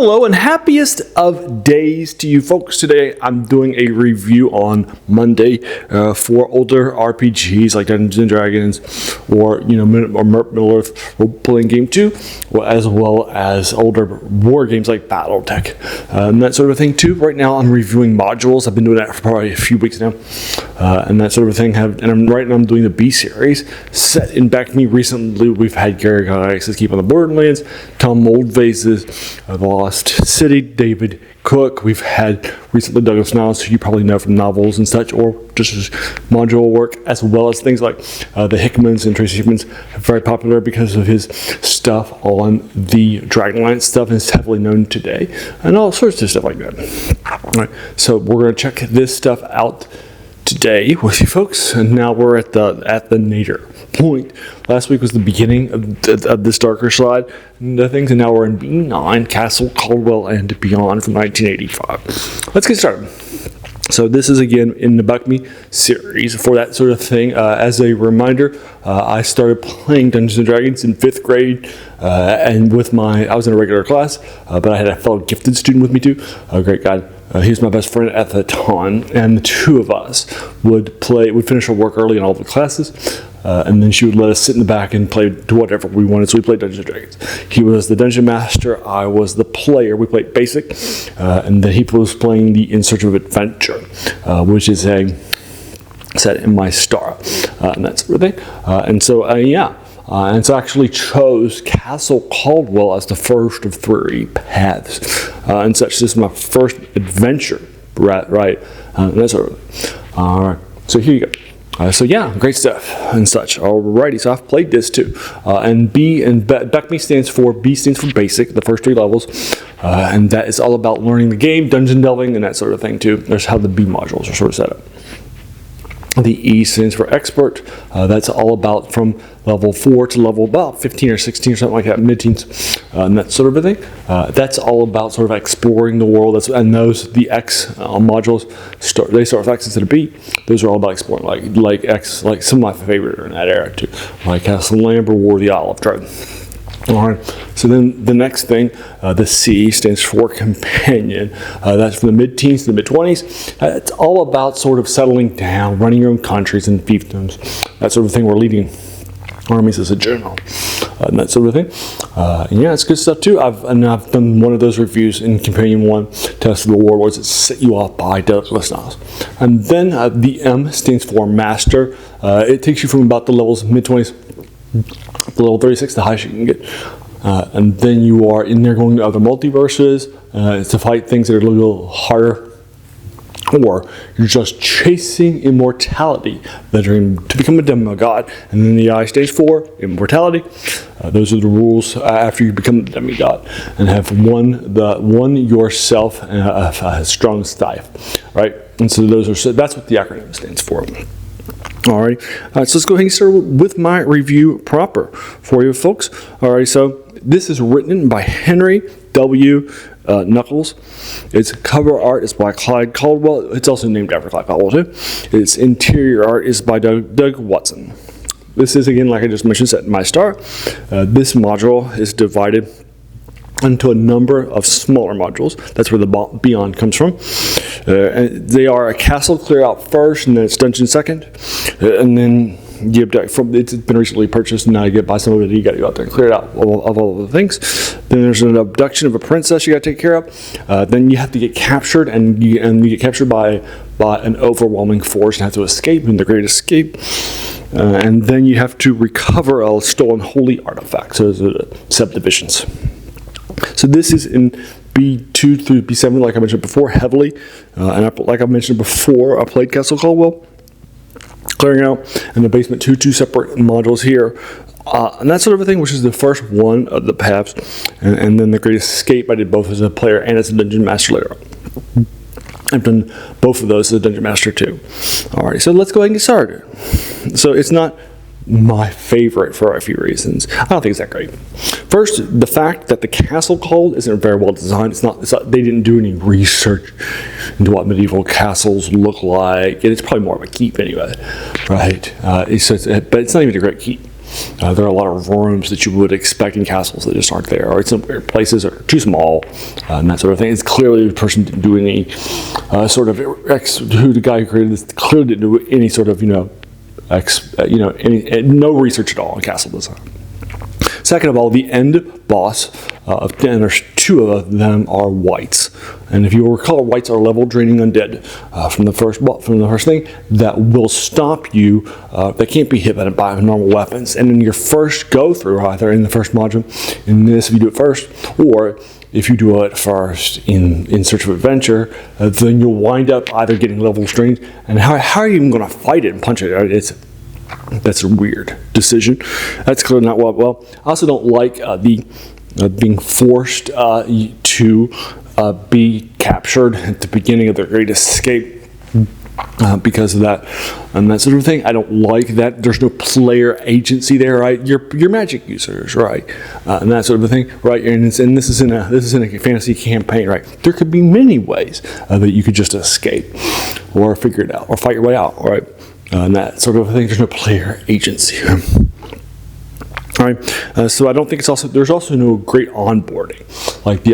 Hello and happiest of days to you folks. Today I'm doing a review on Monday for older RPGs like Dungeons and Dragons or Middle-earth role-playing game 2, as well as older war games like BattleTech and that sort of thing too. Right now I'm reviewing modules. I've been doing that for probably a few weeks now and that sort of thing. I'm doing the B series set in BECMI. Recently we've had Gary Gygax's Keep on the Borderlands, Tom Moldvase's The Lost City, David Cook. We've had recently Douglas Niles, who you probably know from novels and such, or just his modular work, as well as things like the Hickmans and Tracy Hickmans, very popular because of his stuff on the Dragonlance stuff, and it's heavily known today, and all sorts of stuff like that. All right, so we're going to check this stuff out today with you folks, and now we're at the nadir point. Last week was the beginning of this darker side and things, and now we're in B9, Caldwell and Beyond from 1985. Let's get started. So this is again in the BECMI series for that sort of thing. As a reminder, I started playing Dungeons and Dragons in 5th grade, and I was in a regular class, but I had a fellow gifted student with me too, a great guy. He was my best friend at the time, and the two of us would finish our work early in all the classes, and then she would let us sit in the back and play to whatever we wanted. So we played Dungeons and Dragons. He was the dungeon master, I was the player. We played basic, and then he was playing the In Search of Adventure, which is a set in my star, and that sort of thing. And so I actually chose Castle Caldwell as the first of 3 paths, and such. This is my first adventure, right? And that sort of thing. All right, so here you go. Great stuff and such. Alrighty, so I've played this too. And BECMI stands for basic, the first 3 levels. And that is all about learning the game, dungeon delving, and that sort of thing too. There's how the B modules are sort of set up. The E stands for expert. That's all about from level 4 to level about 15 or 16 or something like that, mid-teens, and that sort of a thing. That's all about sort of exploring the world. The X modules start with X instead of B. Those are all about exploring, like X, like some of my favorite are in that era too, like Castle Lambert, War of the Olive Tribe. All right, so then the next thing, the C stands for companion. That's from the mid-teens to the mid-20s. It's all about sort of settling down, running your own countries and fiefdoms, that sort of thing. We're leading armies as a general, and that sort of thing. It's good stuff too. I've done one of those reviews in Companion 1, Test of the Warlords. It set you off by Douglas Niles. And then the M stands for master. It takes you from about the levels mid-20s, level 36, the highest you can get. And then you are in there going to other multiverses to fight things that are a little harder, or you're just chasing immortality, to become a demigod. And then the I stands for immortality. Those are the rules after you become a demigod and have won yourself a strong staff, right? And so that's what the acronym stands for. Alright, so let's go ahead and start with my review proper for you folks. Alright, so this is written by Henry W. Nuckols. Its cover art is by Clyde Caldwell. It's also named after Clyde Caldwell too. Its interior art is by Doug Watson. This is, again, like I just mentioned, set in my star. This module is divided into a number of smaller modules. That's where the Beyond comes from. And they are a castle clear out first, and then it's dungeon second, and then you abduct from. It's been recently purchased, and now you get by some of it. You got to go out there and clear it out of all the things. Then there's an abduction of a princess you got to take care of. Then you have to get captured, and you get captured by an overwhelming force and have to escape in the Great Escape. And then you have to recover a stolen holy artifact. So there's subdivisions. So this is in B2 through B7, like I mentioned before, heavily. Like I mentioned before, I played Castle Caldwell, clearing out, and the basement two separate modules here. And that sort of a thing, which is the first one of the paths. And then the Great Escape, I did both as a player and as a dungeon master later on. I've done both of those as a dungeon master too. Alright, so let's go ahead and get started. So it's not my favorite for a few reasons. I don't think it's that great. First, the fact that the castle called isn't very well designed. It's not. They didn't do any research into what medieval castles look like, and it's probably more of a keep anyway, right? But it's not even a great keep. There are a lot of rooms that you would expect in castles that just aren't there, or some weird places are too small, and that sort of thing. It's clearly the person didn't do any who the guy who created this clearly didn't do any sort of no research at all on castle design. Second of all, the end boss and there's two of them are wights, and if you recall, wights are level draining undead from the first thing that will stop you. They can't be hit by normal weapons, and in your first go through, either in the first module, in this if you do it first, or if you do it first in Search of Adventure, then you'll wind up either getting level drained, and how are you even going to fight it and punch it? That's a weird decision. That's clearly not well. I also don't like the being forced to be captured at the beginning of the Great Escape because of that and that sort of thing. I don't like that. There's no player agency there, right? You're magic users, right? And that sort of a thing, right? And this is in a fantasy campaign, right? There could be many ways that you could just escape or figure it out or fight your way out, right? And that sort of thing. There's no player agency. All right. So I don't think there's also no great onboarding like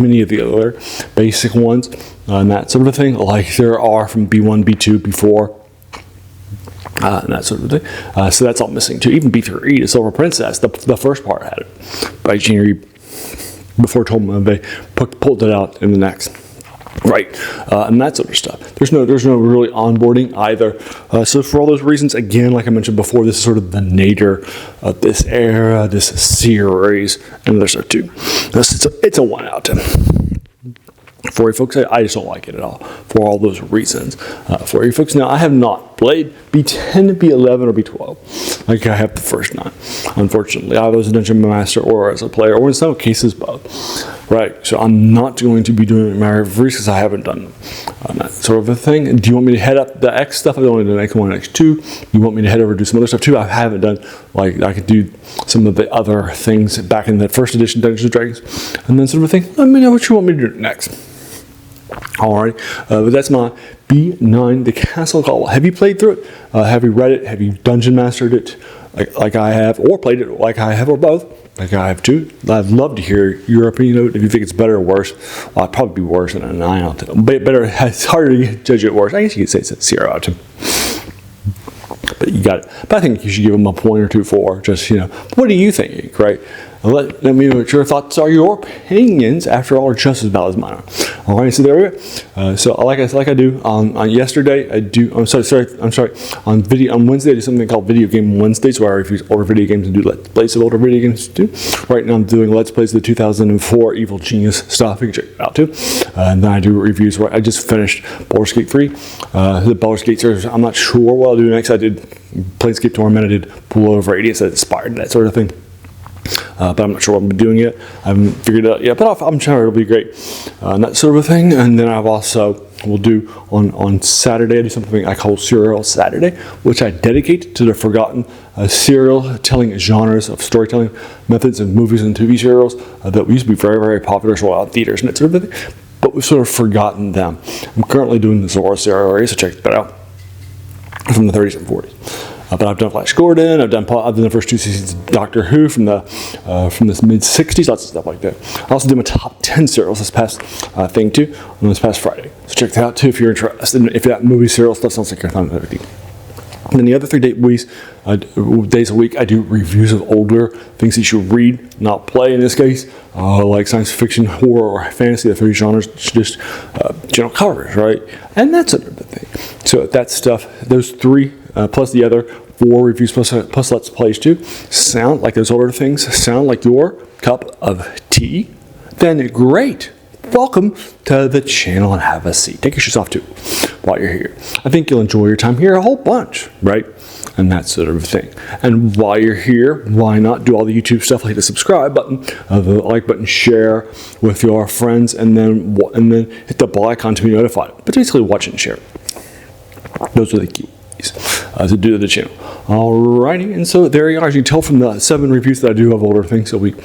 many of the other basic ones and that sort of thing, like there are from B1, B2, B4. And that sort of thing. So that's all missing too. Even B3, the Silver Princess, the first part had it. By January, before Tolman, they pulled it out in the next. Right, and that sort of stuff. There's no really onboarding either. So for all those reasons, again, like I mentioned before, this is sort of the nadir of this era, this series, and there's no two. It's a 1 out of 10. For you folks, I just don't like it at all for all those reasons. For you folks, now I have not played B10, B11, or B12 like I have the first 9. Unfortunately, either as a dungeon master or as a player, or in some cases both. Right, so I'm not going to be doing my reviews because I haven't done that sort of a thing. Do you want me to head up the X stuff? I've only done X1 and X2. You want me to head over and do some other stuff too? I haven't done, like I could do some of the other things back in that first edition Dungeons & Dragons. And then sort of a thing, let me know what you want me to do next. Alright, but that's my B9, the Castle Caldwell. Have you played through it? Have you read it? Have you dungeon mastered it like I have, or played it like I have, or both? Like I have too. I'd love to hear your opinion. If you think it's better or worse, well, I'd probably be worse than a 9 out of 10. But better, it's harder to judge it worse. I guess you could say it's a 0 out of 10. But you got it. But I think you should give them a point or two for just, what do you think, right? Let me know what your thoughts are. Your opinions, after all, are just as valid as mine are. All right, so there we go. So like I do on yesterday, on Wednesday, I do something called Video Game Wednesdays, where I review older video games and do Let's Plays of older video games too. Right now I'm doing Let's Plays of the 2004 Evil Genius stuff. You can check it out too. And then I do reviews where I just finished Baldur's Gate 3. The Baldur's Gate series, I'm not sure what I'll do next. I did Planescape Torment, I did Pool Over Radius, that inspired that sort of thing. But I'm not sure what I'm doing yet. I haven't figured it out yet, but I'm sure it'll be great. And that sort of a thing. And then I've also will do on Saturday, I do something I call Serial Saturday, which I dedicate to the forgotten serial telling genres of storytelling methods and movies and TV serials that used to be very, very popular throughout theaters and that sort of thing. But we've sort of forgotten them. I'm currently doing the Zorro serial, so check that out, from the 30s and 40s. But I've done Flash Gordon. I've done the first 2 seasons of Doctor Who from the mid '60s. Lots of stuff like that. I also did my top 10 serials this past thing too on this past Friday. So check that out too if you're interested. If that movie serial stuff sounds like your thumb and everything. And then the other 3 days a week, I do reviews of older things that you should read, not play in this case, like science fiction, horror, or fantasy, the 3 genres, just general covers, right? And that's another thing. So that stuff, those 3, plus the other 4 reviews, plus Let's Plays too, sound like those older things, sound like your cup of tea, then great. Welcome to the channel and have a seat. Take your shoes off too while you're here. I think you'll enjoy your time here a whole bunch, right? And that sort of thing. And while you're here, why not do all the YouTube stuff like the subscribe button, the like button, share with your friends, and then hit the bell icon to be notified. But basically watch and share. Those are the keys to do the channel. Alrighty, and so there you are. As you can tell from the 7 reviews that I do of older things a week,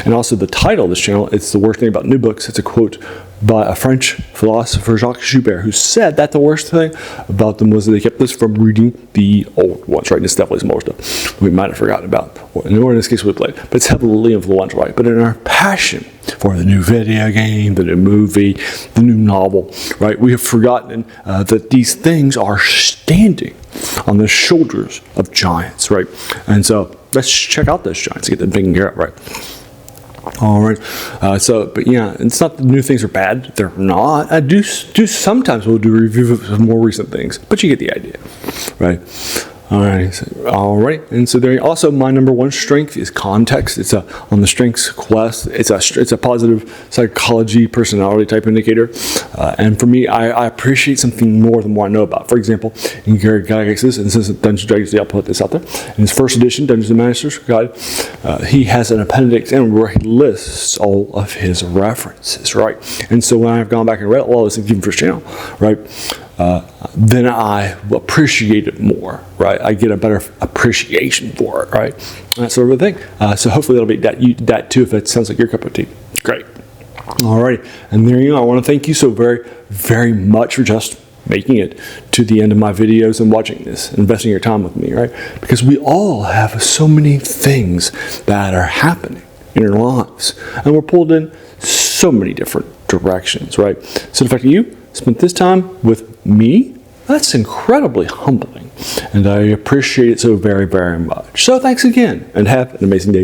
and also the title of this channel, it's the worst thing about new books. It's a quote by a French philosopher, Jacques Joubert, who said that the worst thing about them was that they kept us from reading the old ones, right? And it's definitely some more stuff we might have forgotten about, or in this case we played, but it's heavily influential, right? But in our passion for the new video game, the new movie, the new novel, right, we have forgotten that these things are standing on the shoulders of giants, right? And so let's check out those giants, get them taken care of, right? All right. But yeah, it's not the new things are bad. They're not. I do sometimes we'll do a review of more recent things, but you get the idea, right? All right. And so there. Also, my number one strength is context. It's on the strengths quest. It's a positive psychology personality type indicator. And for me, I appreciate something more than what I know about. For example, in Gary Gygax's, and since Dungeons and Dragons, I'll put this out there. In his first edition, Dungeons and Masters Guide, he has an appendix in where he lists all of his references, right? And so when I've gone back and read all this, even for his channel, right? Then I appreciate it more, right? I get a better appreciation for it, right? That sort of a thing. So hopefully that'll be that too, if that sounds like your cup of tea. Great. All right. And there you go. I want to thank you so very, very much for just making it to the end of my videos and watching this, investing your time with me, right? Because we all have so many things that are happening in our lives, and we're pulled in so many different directions, right? So the fact that you spent this time with me, that's incredibly humbling, and I appreciate it so very, very much. So thanks again, and have an amazing day.